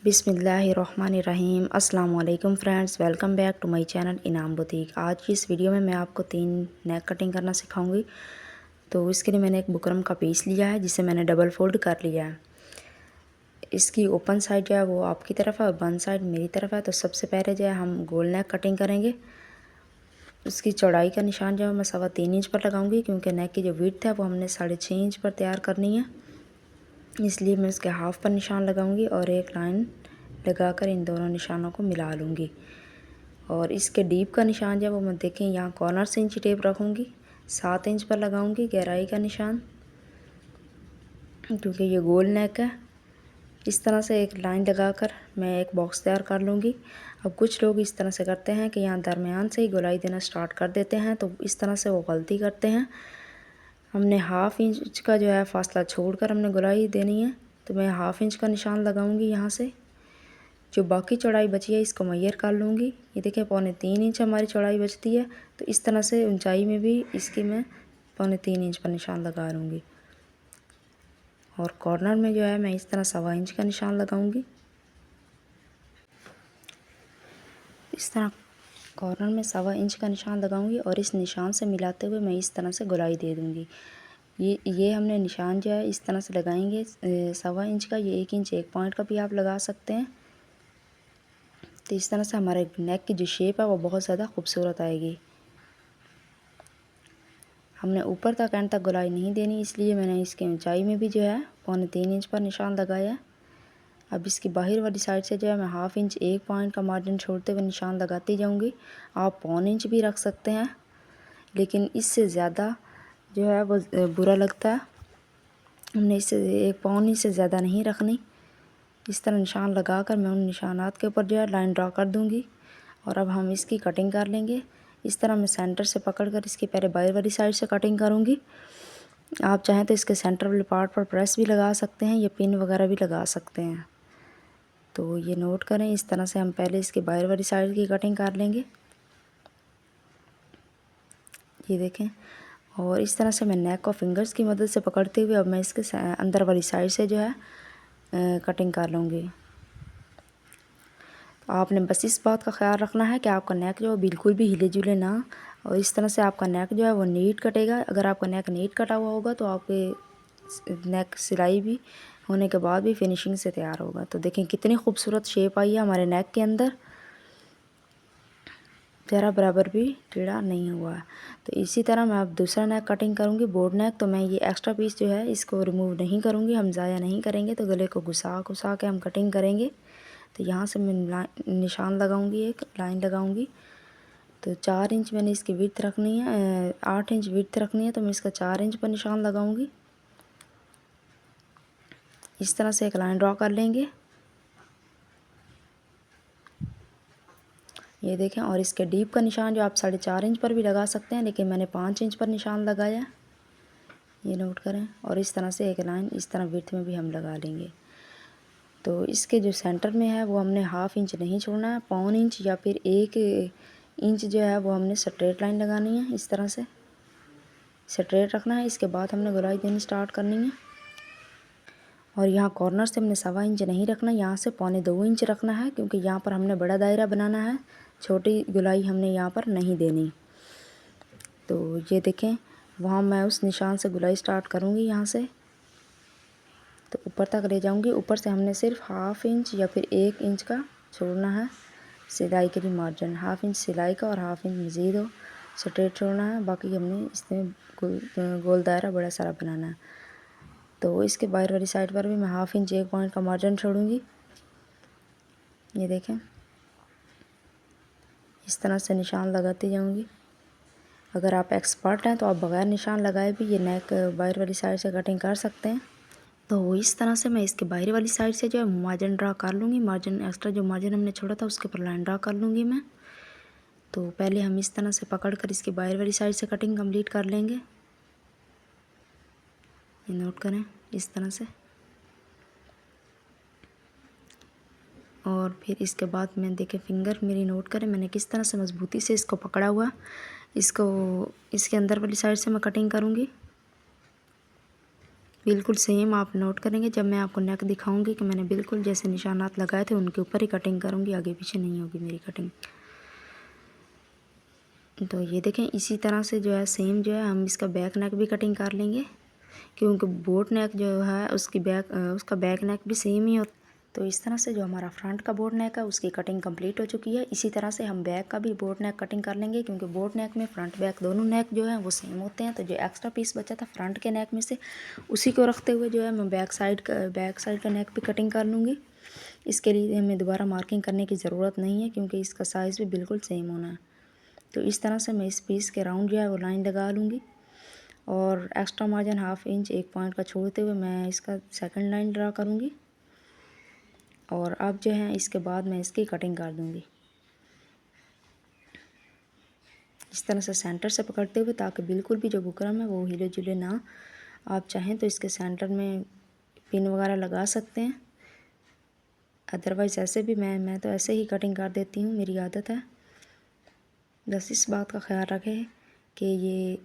बिस्मिल्लाहिर्रहमानिर्रहीम। अस्सलाम वालेकुम friends, welcome back to my channel Inam boutique. आज की इस वीडियो में मैं आपको 3 नेक कटिंग करना सिखाऊंगी। तो इसके लिए मैंने एक बुकरम का पीस लिया है जिसे मैंने डबल फोल्ड कर लिया है। इसकी ओपन साइड जो है वो आपकी तरफ है और बंद साइड मेरी तरफ है। तो सबसे पहले जो है हम गोल नेक कटिंग करेंगे। उसकी चौड़ाई का निशान जो है मैं 3.25 इंच पर लगाऊंगी, क्योंकि नेक की जो विड्थ है वो हमने 6.5 इंच पर तैयार करनी है, इसलिए मैं इसके हाफ पर निशान लगाऊंगी और एक लाइन लगाकर इन दोनों निशानों को मिला लूँगी। और इसके डीप का निशान जो है वो मैं देखें यहाँ कॉर्नर से इंची टेप रखूँगी, 7 इंच पर लगाऊंगी गहराई का निशान, क्योंकि ये गोल नेक है। इस तरह से एक लाइन लगाकर मैं एक बॉक्स तैयार कर लूँगी। अब कुछ लोग इस तरह से करते हैं कि यहाँ दरमियान से ही गोलाई देना स्टार्ट कर देते हैं, तो इस तरह से वो गलती करते हैं। हमने हाफ इंच का जो है फासला छोड़कर हमने गोलाई देनी है। तो मैं हाफ इंच का निशान लगाऊंगी। यहाँ से जो बाकी चौड़ाई बची है इसको मैयर कर लूँगी। ये देखिए 3.25 इंच हमारी चौड़ाई बचती है, तो इस तरह से ऊंचाई में भी इसकी मैं 3.25 इंच पर निशान लगा लूँगी। और कॉर्नर में जो है मैं इस तरह 1.25 इंच का निशान लगाऊंगी। इस तरह कॉर्नर में 1.25 इंच का निशान लगाऊंगी और इस निशान से मिलाते हुए मैं इस तरह से गोलाई दे दूँगी। ये हमने निशान जो है इस तरह से लगाएंगे 1.25 इंच का। ये 1 इंच 1 पॉइंट का भी आप लगा सकते हैं। तो इस तरह से हमारे नेक की जो शेप है वो बहुत ज़्यादा खूबसूरत आएगी। हमने ऊपर तक एंड तक गोलाई नहीं देनी, इसलिए मैंने इसकी ऊंचाई में भी जो है 3.25 इंच पर निशान लगाया है। अब इसकी बाहर वाली साइड से जो है मैं हाफ इंच 1 पॉइंट का मार्जिन छोड़ते हुए निशान लगाती जाऊंगी। आप 1.25 इंच भी रख सकते हैं, लेकिन इससे ज़्यादा जो है वो बुरा लगता है। हमने इससे 1.25 इंच से ज़्यादा नहीं रखनी। इस तरह निशान लगाकर मैं उन निशानात के ऊपर जो है लाइन ड्रा कर दूंगी। और अब हम इसकी कटिंग कर लेंगे। इस तरह मैं सेंटर से पकड़कर इसकी पहले बाहर वाली साइड से कटिंग करूंगी। आप चाहें तो इसके सेंटर वाले पार्ट पर प्रेस भी लगा सकते हैं या पिन वगैरह भी लगा सकते हैं। तो ये नोट करें, इस तरह से हम पहले इसके बाहर वाली साइड की कटिंग कर लेंगे। ये देखें, और इस तरह से मैं नेक को फिंगर्स की मदद से पकड़ते हुए अब मैं इसके अंदर वाली साइड से जो है कटिंग कर लूँगी। तो आपने बस इस बात का ख्याल रखना है कि आपका नेक जो है बिल्कुल भी हिले जुले ना, और इस तरह से आपका नेक जो है वो नीट कटेगा। अगर आपका नेक नीट कटा हुआ होगा तो आपके नेक सिलाई भी होने के बाद भी फिनिशिंग से तैयार होगा। तो देखें कितनी खूबसूरत शेप आई है हमारे नेक के अंदर, ज़रा बराबर भी टेढ़ा नहीं हुआ है। तो इसी तरह मैं अब दूसरा नेक कटिंग करूँगी, बोर्ड नेक। तो मैं ये एक्स्ट्रा पीस जो है इसको रिमूव नहीं करूँगी, हम ज़ाया नहीं करेंगे। तो गले को घुसा घुसा के हम कटिंग करेंगे। तो यहाँ से मैं निशान लगाऊंगी, एक लाइन लगाऊंगी। तो 4 इंच मैंने इसकी विड्थ रखनी है, 8 इंच विड्थ रखनी है, तो मैं इसका 4 इंच पर निशान लगाऊंगी। इस तरह से एक लाइन ड्रॉ कर लेंगे। ये देखें, और इसके डीप का निशान जो आप 4.5 इंच पर भी लगा सकते हैं, लेकिन मैंने 5 इंच पर निशान लगाया, ये नोट करें। और इस तरह से एक लाइन इस तरह विड्थ में भी हम लगा लेंगे। तो इसके जो सेंटर में है वो हमने हाफ इंच नहीं छोड़ना है, 1.25 इंच या फिर 1 इंच जो है वो हमने स्ट्रेट लाइन लगानी है। इस तरह से स्ट्रेट रखना है। इसके बाद हमने गोलाई देनी स्टार्ट करनी है। और यहाँ कॉर्नर से हमने 1.25 इंच नहीं रखना, यहाँ से 2.25 इंच रखना है, क्योंकि यहाँ पर हमने बड़ा दायरा बनाना है, छोटी गोलाई हमने यहाँ पर नहीं देनी। तो ये देखें, वहाँ मैं उस निशान से गोलाई स्टार्ट करूँगी यहाँ से, तो ऊपर तक ले जाऊँगी। ऊपर से हमने सिर्फ हाफ इंच या फिर 1 इंच का छोड़ना है सिलाई के लिए मार्जिन, हाफ इंच सिलाई का और हाफ इंच मज़ीद हो स्ट्रेट छोड़ना है। बाकी हमने इसमें गोल दायरा बड़ा सारा बनाना है। तो इसके बाहर वाली साइड पर भी मैं हाफ इंच 1 पॉइंट का मार्जिन छोड़ूंगी। ये देखें, इस तरह से निशान लगाती जाऊंगी। अगर आप एक्सपर्ट हैं तो आप बगैर निशान लगाए भी ये नेक बाहर वाली साइड से कटिंग कर सकते हैं। तो इस तरह से मैं इसके बाहरी वाली साइड से जो है मार्जिन ड्रा कर लूँगी। मार्जिन एक्स्ट्रा जो मार्जिन हमने छोड़ा था उसके ऊपर लाइन ड्रा कर लूँगी मैं। तो पहले हम इस तरह से पकड़कर इसकी बाहर वाली साइड से कटिंग कंप्लीट कर लेंगे। ये नोट करें, इस तरह से। और फिर इसके बाद मैं देखें फिंगर मेरी नोट करें मैंने किस तरह से मज़बूती से इसको पकड़ा हुआ। इसको इसके अंदर वाली साइड से मैं कटिंग करूँगी। बिल्कुल सेम आप नोट करेंगे। जब मैं आपको नेक दिखाऊंगी कि मैंने बिल्कुल जैसे निशानात लगाए थे उनके ऊपर ही कटिंग करूंगी, आगे पीछे नहीं होगी मेरी कटिंग। तो ये देखें, इसी तरह से जो है सेम जो है हम इसका बैक नेक भी कटिंग कर लेंगे, क्योंकि बोट नेक जो है उसका बैक नेक भी सेम ही होता। तो इस तरह से जो हमारा फ्रंट का बोट नेक है उसकी कटिंग कंप्लीट हो चुकी है। इसी तरह से हम बैक का भी बोट नेक कटिंग कर लेंगे, क्योंकि बोट नेक में फ्रंट बैक दोनों नेक जो है वो सेम होते हैं। तो जो एक्स्ट्रा पीस बचा था फ्रंट के नेक में से, उसी को रखते हुए जो है मैं बैक साइड का नेक भी कटिंग कर लूँगी। इसके लिए हमें दोबारा मार्किंग करने की ज़रूरत नहीं है, क्योंकि इसका साइज़ भी बिल्कुल सेम होना है। तो इस तरह से मैं इस पीस के राउंड जो है वो लाइन लगा लूँगी, और एक्स्ट्रा मार्जिन 1/2 इंच 1 पॉइंट का छोड़ते हुए मैं इसका सेकंड लाइन ड्रा करूँगी। और अब जो है इसके बाद मैं इसकी कटिंग कर दूँगी इस तरह से सेंटर से पकड़ते हुए, ताकि बिल्कुल भी जो बुकरम है वो हिले जुले ना। आप चाहें तो इसके सेंटर में पिन वगैरह लगा सकते हैं, अदरवाइज़ ऐसे भी मैं तो ऐसे ही कटिंग कर देती हूँ, मेरी आदत है। बस इस बात का ख्याल रखें कि ये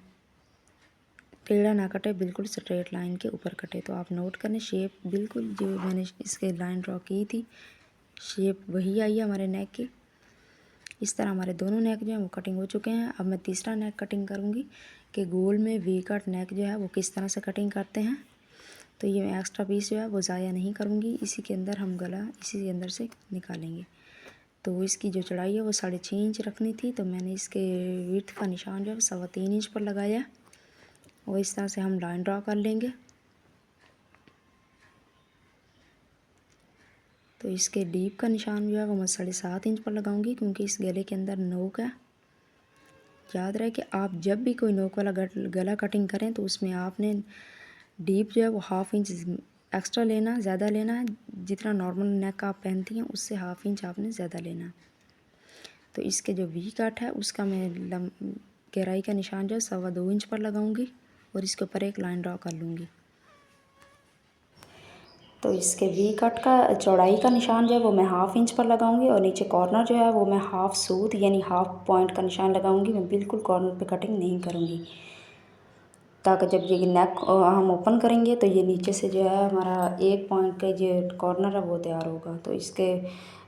टेढ़ा ना कटे, बिल्कुल स्ट्रेट लाइन के ऊपर कटे। तो आप नोट करें, शेप बिल्कुल जो मैंने इसके लाइन ड्रॉ की थी शेप वही आई है हमारे नेक की। इस तरह हमारे दोनों नेक जो हैं वो कटिंग हो चुके हैं। अब मैं तीसरा नेक कटिंग करूँगी कि गोल में वी कट नेक जो है वो किस तरह से कटिंग करते हैं। तो ये मैं एक्स्ट्रा पीस जो है वो ज़ाया नहीं करूँगी, इसी के अंदर हम गला इसी के अंदर से निकालेंगे। तो इसकी जो चौड़ाई है वो 6.5 इंच रखनी थी, तो मैंने इसके विड्थ का निशान जो है 3.25 इंच पर लगाया, और इस तरह से हम लाइन ड्रा कर लेंगे। तो इसके डीप का निशान जो है वो मैं 7.5 इंच पर लगाऊंगी, क्योंकि इस गले के अंदर नोक है। याद रहे कि आप जब भी कोई नोक वाला गला कटिंग करें तो उसमें आपने डीप जो है वो 1/2 इंच एक्स्ट्रा लेना, ज़्यादा लेना है। जितना नॉर्मल नेक आप पहनती हैं उससे 1/2 इंच आपने ज़्यादा लेना है। तो इसके जो वी कट है उसका मैं गहराई का निशान जो है 2.25 इंच पर लगाऊंगी, और इसके ऊपर एक लाइन ड्रॉ कर लूँगी। तो इसके वी कट का चौड़ाई का निशान जो है वो मैं 1/2 इंच पर लगाऊंगी, और नीचे कॉर्नर जो है वो मैं हाफ सूत यानी 1/2 पॉइंट का निशान लगाऊंगी। मैं बिल्कुल कॉर्नर पे कटिंग नहीं करूंगी, ताकि जब ये नेक हम ओपन करेंगे तो ये नीचे से जो है हमारा 1 पॉइंट का जो कॉर्नर है वो तैयार होगा। तो इसके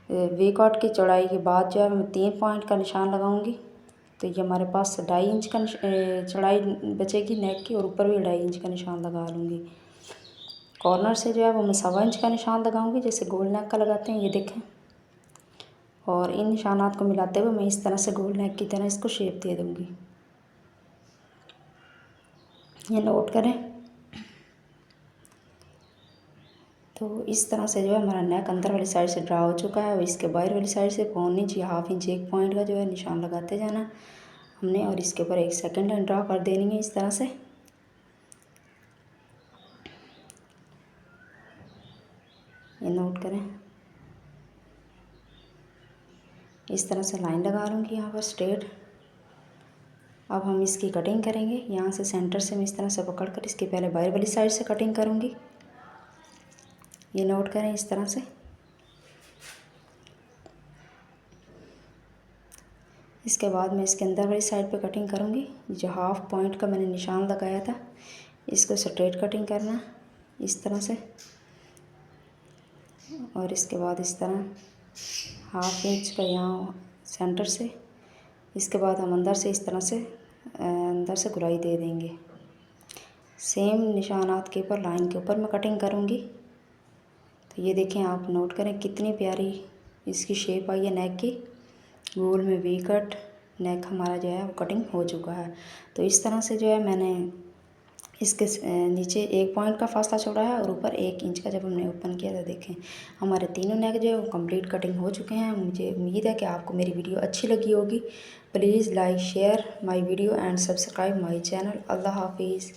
वी कट की चौड़ाई के बाद जो है मैं 3 पॉइंट का निशान लगाऊंगी। तो ये हमारे पास 2.5 इंच का चौड़ाई बचेगी नेक की, और ऊपर भी 2.5 इंच का निशान लगा लूँगी। कॉर्नर से जो है वो मैं 1.25 इंच का निशान लगाऊंगी, जैसे गोल नेक का लगाते हैं, ये देखें। और इन निशानात को मिलाते हुए मैं इस तरह से गोल नेक की तरह इसको शेप दे दूँगी। ये नोट करें। तो इस तरह से जो है हमारा नेक अंदर वाली साइड से ड्रा हो चुका है, और इसके बाहर वाली साइड से 1 इंच या 1/2 इंच 1 पॉइंट का जो है निशान लगाते जाना हमने, और इसके ऊपर एक सेकंड लाइन ड्रा कर देनी है इस तरह से। ये नोट करें, इस तरह से लाइन लगा लूँगी यहाँ पर स्ट्रेट। अब हम इसकी कटिंग करेंगे। यहाँ से सेंटर से मैं इस तरह से पकड़कर इसकी पहले बाहर वाली साइड से कटिंग करूँगी। ये नोट करें इस तरह से। इसके बाद मैं इसके अंदर वाली साइड पे कटिंग करूँगी। जो 1/2 पॉइंट का मैंने निशान लगाया था इसको स्ट्रेट कटिंग करना इस तरह से, और इसके बाद इस तरह 1/2 इंच का यहाँ सेंटर से। इसके बाद हम अंदर से इस तरह से अंदर से गुराई दे देंगे। सेम निशानात के ऊपर लाइन के ऊपर मैं कटिंग करूँगी। तो ये देखें, आप नोट करें कितनी प्यारी इसकी शेप आई है नेक की। गोल में वी कट नेक हमारा जो है वो कटिंग हो चुका है। तो इस तरह से जो है मैंने इसके नीचे 1 पॉइंट का फासला छोड़ा है, और ऊपर 1 इंच का जब हमने ओपन किया तो देखें हमारे तीनों नेक जो है वो कंप्लीट कटिंग हो चुके हैं। मुझे उम्मीद है कि आपको मेरी वीडियो अच्छी लगी होगी। Please like share my video and subscribe my channel. अल्लाह हाफिज़।